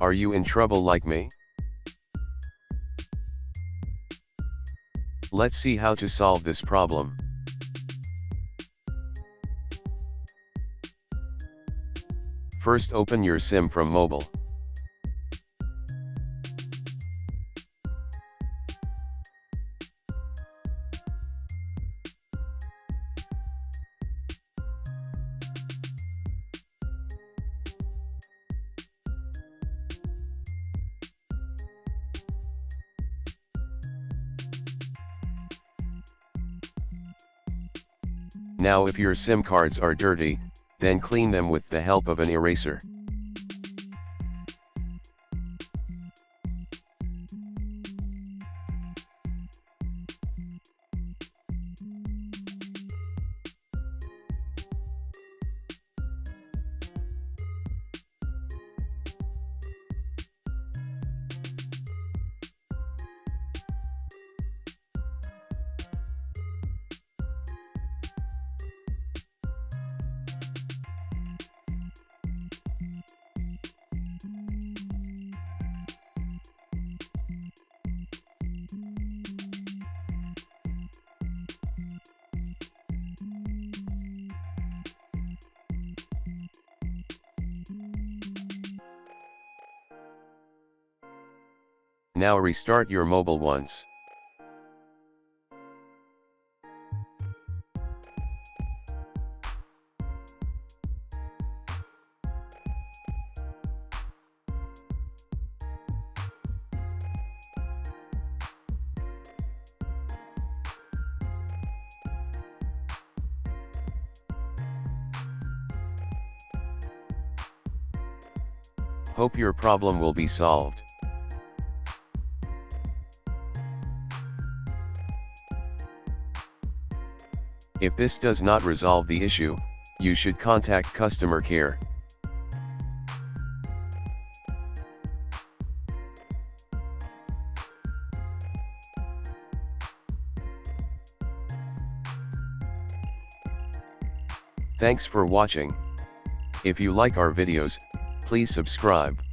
Are you in trouble like me? Let's see how to solve this problem. First, open your SIM from mobile. Now if your SIM cards are dirty, then clean them with the help of an eraser. Now restart your mobile once. Hope your problem will be solved. If this does not resolve the issue, you should contact customer care. Thanks for watching. If you like our videos, please subscribe.